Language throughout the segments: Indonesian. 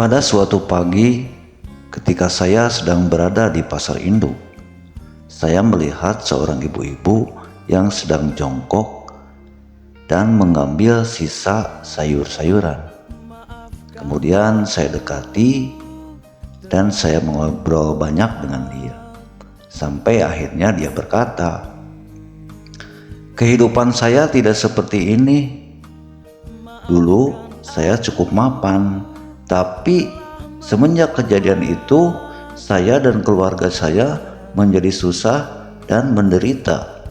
Pada suatu pagi, ketika saya sedang berada di pasar induk, saya melihat seorang ibu-ibu yang sedang jongkok dan mengambil sisa sayur-sayuran. Kemudian saya dekati dan saya mengobrol banyak dengan dia. Sampai akhirnya dia berkata, "Kehidupan saya tidak seperti ini. Dulu saya cukup mapan, tapi semenjak kejadian itu saya dan keluarga saya menjadi susah dan menderita."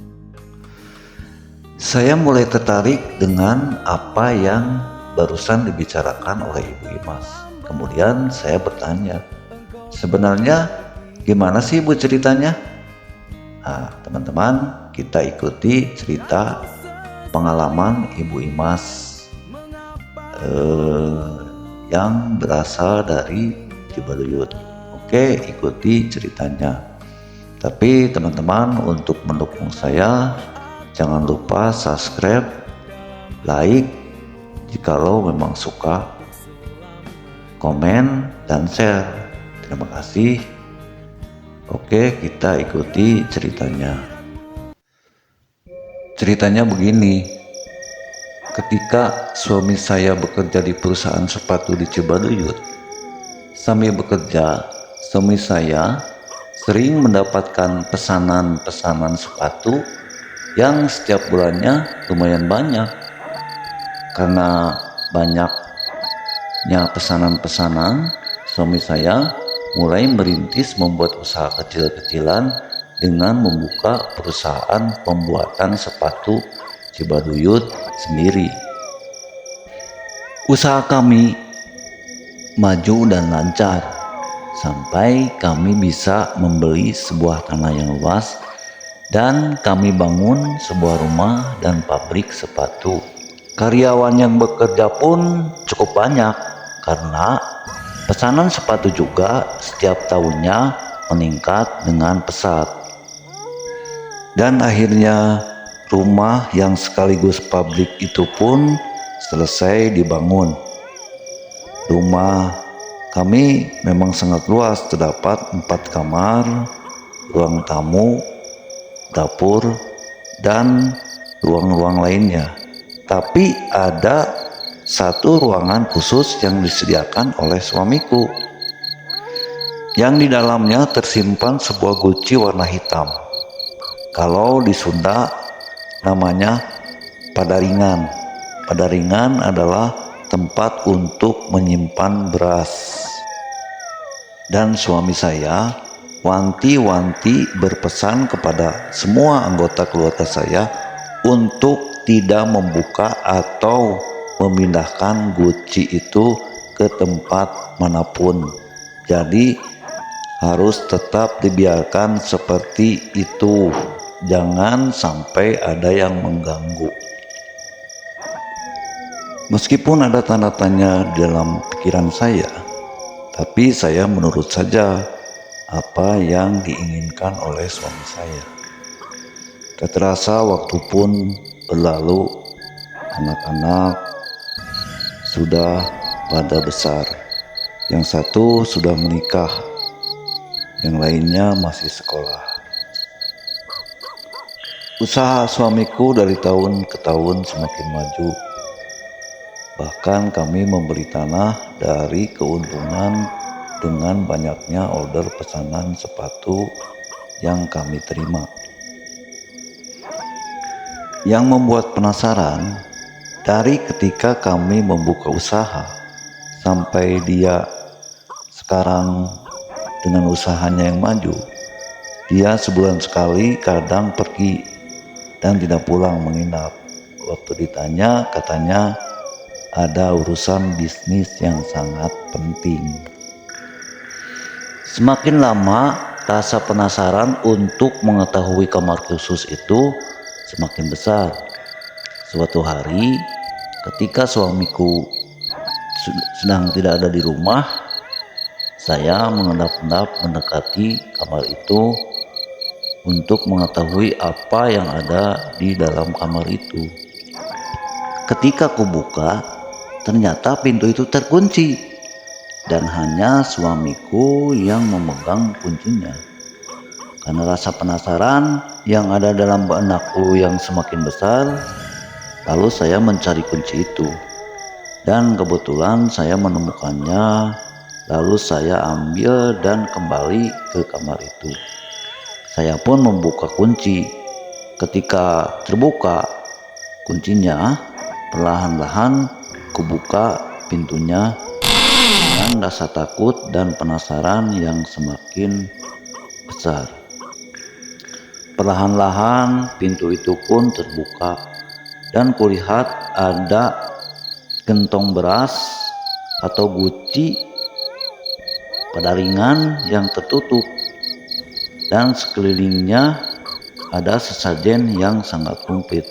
Saya mulai tertarik dengan apa yang barusan dibicarakan oleh Ibu Imas. Kemudian saya bertanya, "Sebenarnya gimana sih Bu ceritanya?" Nah, teman-teman, kita ikuti cerita pengalaman Ibu Imas yang berasal dari Cibaduyut. Oke, ikuti ceritanya. Tapi teman-teman, untuk mendukung saya, jangan lupa subscribe, like jikalau memang suka, komen, dan share. Terima kasih. Oke, kita ikuti ceritanya. Ceritanya begini. Ketika suami saya bekerja di perusahaan sepatu di Cibaduyut, sambil bekerja, suami saya sering mendapatkan pesanan-pesanan sepatu yang setiap bulannya lumayan banyak. Karena banyaknya pesanan-pesanan, suami saya mulai merintis membuat usaha kecil-kecilan dengan membuka perusahaan pembuatan sepatu Cibaduyut sendiri. Usaha kami maju dan lancar sampai kami bisa membeli sebuah tanah yang luas dan kami bangun sebuah rumah dan pabrik sepatu. Karyawan yang bekerja pun cukup banyak karena pesanan sepatu juga setiap tahunnya meningkat dengan pesat. Dan akhirnya rumah yang sekaligus pabrik itu pun selesai dibangun. Rumah kami memang sangat luas, terdapat 4 kamar, ruang tamu, dapur, dan ruang-ruang lainnya. Tapi ada satu ruangan khusus yang disediakan oleh suamiku, yang di dalamnya tersimpan sebuah guci warna hitam. Kalau di Sunda namanya padaringan. Padaringan adalah tempat untuk menyimpan beras. Dan suami saya wanti-wanti berpesan kepada semua anggota keluarga saya untuk tidak membuka atau memindahkan guci itu ke tempat manapun. Jadi harus tetap dibiarkan seperti itu, jangan sampai ada yang mengganggu. Meskipun ada tanda tanya dalam pikiran saya, tapi saya menurut saja apa yang diinginkan oleh suami saya. Tak terasa waktu pun berlalu, anak-anak sudah pada besar. Yang satu sudah menikah, yang lainnya masih sekolah. Usaha suamiku dari tahun ke tahun semakin maju. Bahkan kami membeli tanah dari keuntungan dengan banyaknya order pesanan sepatu yang kami terima. Yang membuat penasaran, dari ketika kami membuka usaha sampai dia sekarang dengan usahanya yang maju, dia sebulan sekali kadang pergi dan tidak pulang menginap. Waktu ditanya, katanya ada urusan bisnis yang sangat penting. Semakin lama, rasa penasaran untuk mengetahui kamar khusus itu semakin besar. Suatu hari, ketika suamiku sedang tidak ada di rumah, saya mengendap-endap mendekati kamar itu untuk mengetahui apa yang ada di dalam kamar itu. Ketika ku buka, ternyata pintu itu terkunci dan hanya suamiku yang memegang kuncinya. Karena rasa penasaran yang ada dalam benakku yang semakin besar, lalu saya mencari kunci itu. Dan kebetulan saya menemukannya, lalu saya ambil dan kembali ke kamar itu. Saya pun membuka kunci. Ketika terbuka kuncinya, perlahan-lahan kubuka pintunya dengan rasa takut dan penasaran yang semakin besar. Perlahan-lahan pintu itu pun terbuka dan kulihat ada gentong beras atau guci pada ringan yang tertutup, dan sekelilingnya ada sesajen yang sangat sempit.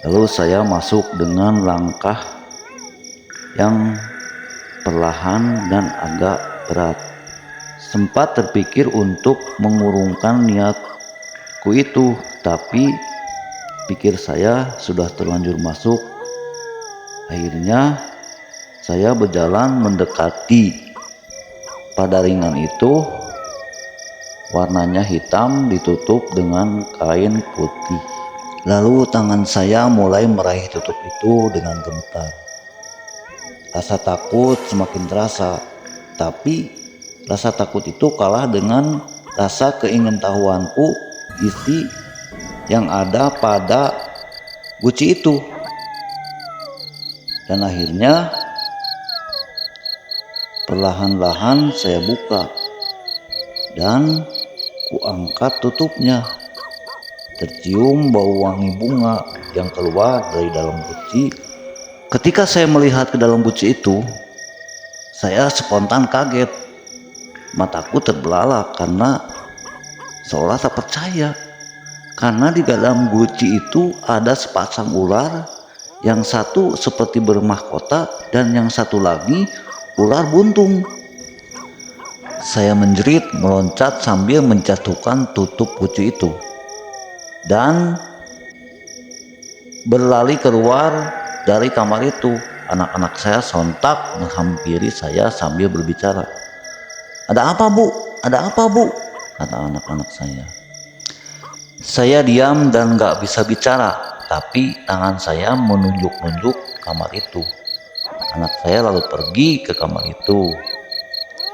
Lalu saya masuk dengan langkah yang perlahan dan agak berat. Sempat terpikir untuk mengurungkan niatku itu, tapi pikir saya sudah terlanjur masuk. Akhirnya saya berjalan mendekati pada ringan itu. Warnanya hitam, ditutup dengan kain putih. Lalu tangan saya mulai meraih tutup itu dengan gentar. Rasa takut semakin terasa, tapi rasa takut itu kalah dengan rasa keingintahuanku isi yang ada pada guci itu. Dan akhirnya perlahan-lahan saya buka dan kuangkat tutupnya. Tercium bau wangi bunga yang keluar dari dalam guci. Ketika saya melihat ke dalam guci itu, saya spontan kaget. Mataku terbelalak karena seolah tak percaya. Karena di dalam guci itu ada sepasang ular, yang satu seperti bermahkota dan yang satu lagi ular buntung. Saya menjerit, meloncat sambil menjatuhkan tutup guci itu dan berlari keluar dari kamar itu. Anak-anak saya sontak menghampiri saya sambil berbicara. "Ada apa, Bu? Ada apa, Bu?" kata anak-anak saya. Saya diam dan gak bisa bicara, tapi tangan saya menunjuk-nunjuk kamar itu. Anak saya lalu pergi ke kamar itu,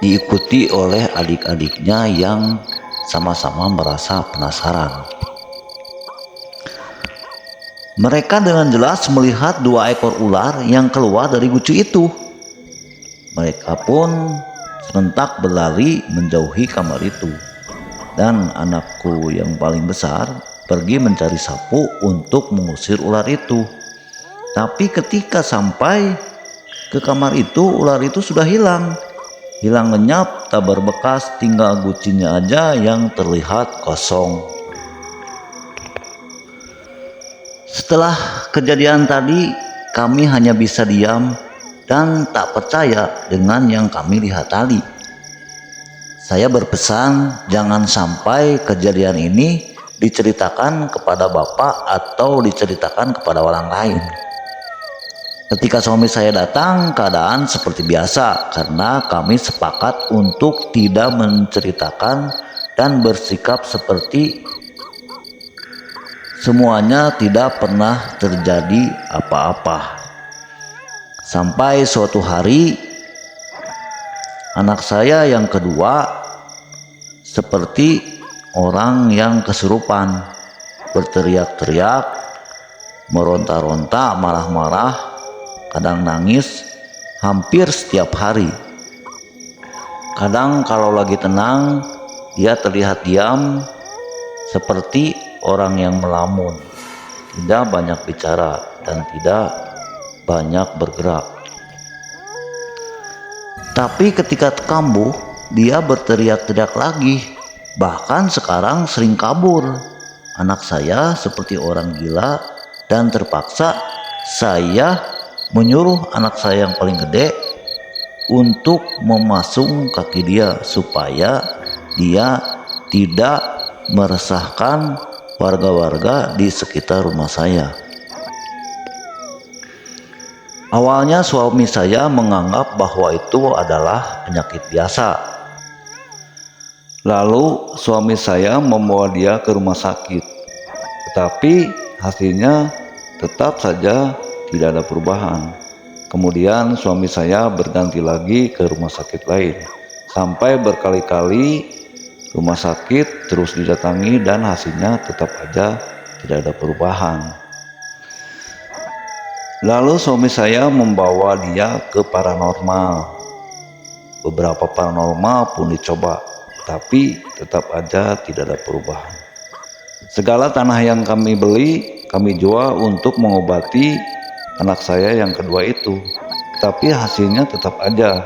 diikuti oleh adik-adiknya yang sama-sama merasa penasaran. Mereka dengan jelas melihat 2 ekor ular yang keluar dari guci itu. Mereka pun serentak berlari menjauhi kamar itu. Dan anakku yang paling besar pergi mencari sapu untuk mengusir ular itu. Tapi ketika sampai ke kamar itu, ular itu sudah hilang. Hilang lenyap, tak berbekas, tinggal gucinya aja yang terlihat kosong. Setelah kejadian tadi, kami hanya bisa diam dan tak percaya dengan yang kami lihat tadi. Saya berpesan jangan sampai kejadian ini diceritakan kepada bapak atau diceritakan kepada orang lain. Ketika suami saya datang, keadaan seperti biasa karena kami sepakat untuk tidak menceritakan dan bersikap seperti semuanya tidak pernah terjadi apa-apa. Sampai suatu hari, anak saya yang kedua seperti orang yang kesurupan, berteriak-teriak, meronta-ronta, marah-marah, kadang nangis hampir setiap hari. Kadang kalau lagi tenang, dia terlihat diam seperti orang yang melamun, tidak banyak bicara dan tidak banyak bergerak. Tapi ketika kambuh, dia berteriak-teriak lagi. Bahkan sekarang sering kabur. Anak saya seperti orang gila dan terpaksa saya menyuruh anak saya yang paling gede untuk memasung kaki dia supaya dia tidak meresahkan warga-warga di sekitar rumah saya. Awalnya suami saya menganggap bahwa itu adalah penyakit biasa. Lalu suami saya membawa dia ke rumah sakit. Tetapi hasilnya tetap saja tidak ada perubahan. Kemudian suami saya berganti lagi ke rumah sakit lain. Sampai berkali-kali rumah sakit terus didatangi dan hasilnya tetap aja tidak ada perubahan. Lalu suami saya membawa dia ke paranormal. Beberapa paranormal pun dicoba, tapi tetap aja tidak ada perubahan. Segala tanah yang kami beli, kami jual untuk mengobati anak saya yang kedua itu. Tapi hasilnya tetap aja.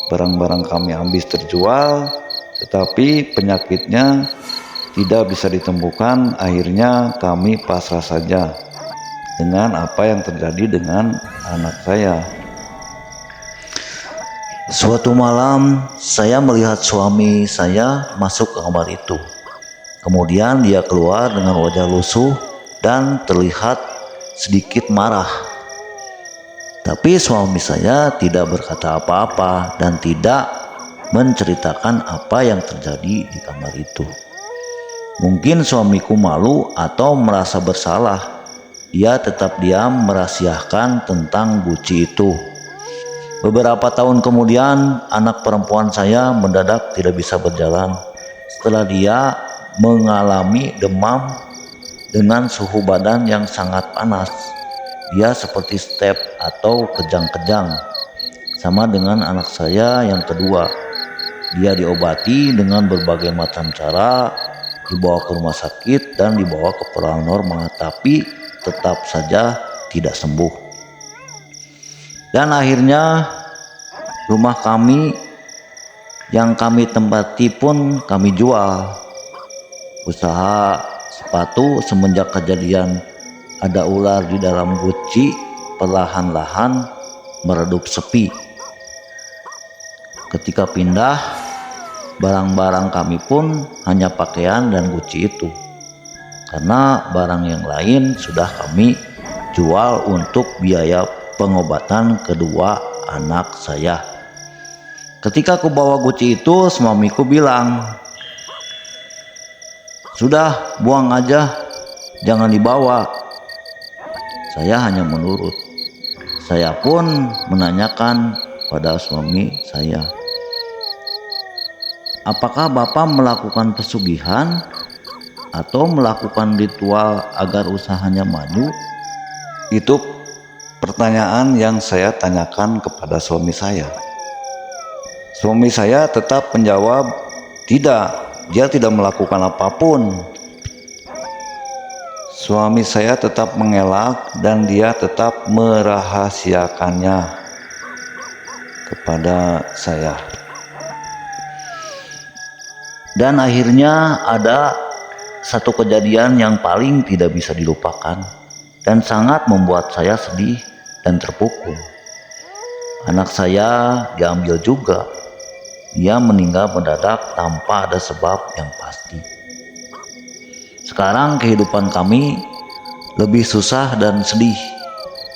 Barang-barang kami habis terjual, tetapi penyakitnya tidak bisa ditemukan. Akhirnya kami pasrah saja dengan apa yang terjadi dengan anak saya. Suatu malam saya melihat suami saya masuk ke kamar itu. Kemudian dia keluar dengan wajah lusuh dan terlihat sedikit marah. Tapi suami saya tidak berkata apa-apa dan tidak menceritakan apa yang terjadi di kamar itu. Mungkin suamiku malu atau merasa bersalah. Dia tetap diam merahasiakan tentang guci itu. Beberapa tahun kemudian, anak perempuan saya mendadak tidak bisa berjalan setelah dia mengalami demam dengan suhu badan yang sangat panas. Dia seperti step atau kejang-kejang, sama dengan anak saya yang kedua. Dia diobati dengan berbagai macam cara, dibawa ke rumah sakit dan dibawa ke paranormal, tapi tetap saja tidak sembuh. Dan akhirnya rumah kami yang kami tempati pun kami jual. Usaha sepatu semenjak kejadian ada ular di dalam guci perlahan-lahan meredup sepi. Ketika pindah, barang-barang kami pun hanya pakaian dan guci itu. Karena barang yang lain sudah kami jual untuk biaya pengobatan kedua anak saya. Ketika aku bawa guci itu, suamiku bilang, "Sudah, buang aja, jangan dibawa." Saya hanya menurut. Saya pun menanyakan pada suami saya, "Apakah Bapak melakukan pesugihan atau melakukan ritual agar usahanya maju?" Itu pertanyaan yang saya tanyakan kepada suami saya. Suami saya tetap menjawab, "Tidak, dia tidak melakukan apapun." Suami saya tetap mengelak dan dia tetap merahasiakannya kepada saya. Dan akhirnya ada satu kejadian yang paling tidak bisa dilupakan dan sangat membuat saya sedih dan terpukul. Anak saya diambil juga. Dia meninggal mendadak tanpa ada sebab yang pasti. Sekarang kehidupan kami lebih susah dan sedih.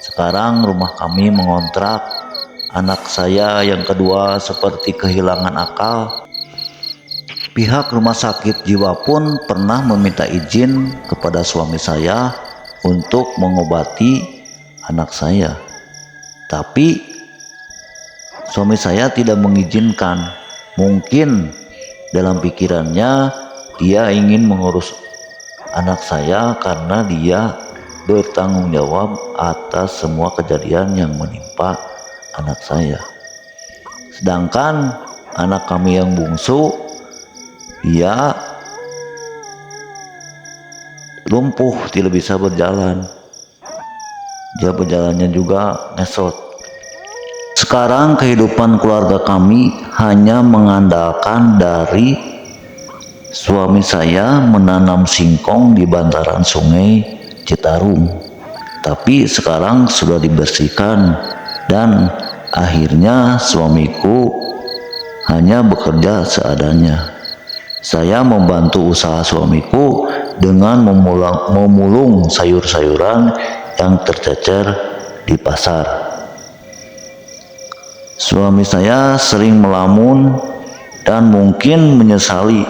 Sekarang rumah kami mengontrak. Anak saya yang kedua seperti kehilangan akal. Pihak rumah sakit jiwa pun pernah meminta izin kepada suami saya untuk mengobati anak saya. Tapi suami saya tidak mengizinkan. Mungkin dalam pikirannya dia ingin mengurus anak saya karena dia bertanggung jawab atas semua kejadian yang menimpa anak saya. Sedangkan anak kami yang bungsu, dia lumpuh, tidak bisa berjalan. Dia berjalannya juga ngesot. Sekarang kehidupan keluarga kami hanya mengandalkan dari suami saya menanam singkong di bantaran sungai Citarum. Tapi sekarang sudah dibersihkan dan akhirnya suamiku hanya bekerja seadanya. Saya membantu usaha suamiku dengan memulung sayur-sayuran yang tercecer di pasar. Suami saya sering melamun dan mungkin menyesali,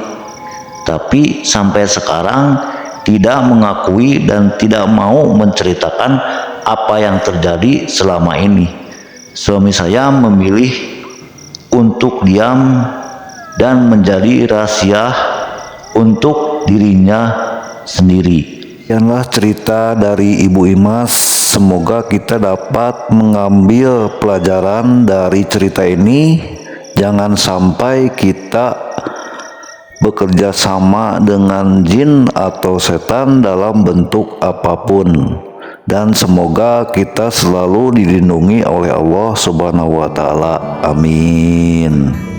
tapi sampai sekarang tidak mengakui dan tidak mau menceritakan apa yang terjadi selama ini. Suami saya memilih untuk diam dan menjadi rahasia untuk dirinya sendiri. Sekianlah cerita dari Ibu Imas. Semoga kita dapat mengambil pelajaran dari cerita ini. Jangan sampai kita bekerja sama dengan jin atau setan dalam bentuk apapun. Dan semoga kita selalu dilindungi oleh Allah Subhanahu wa Ta'ala. Amin.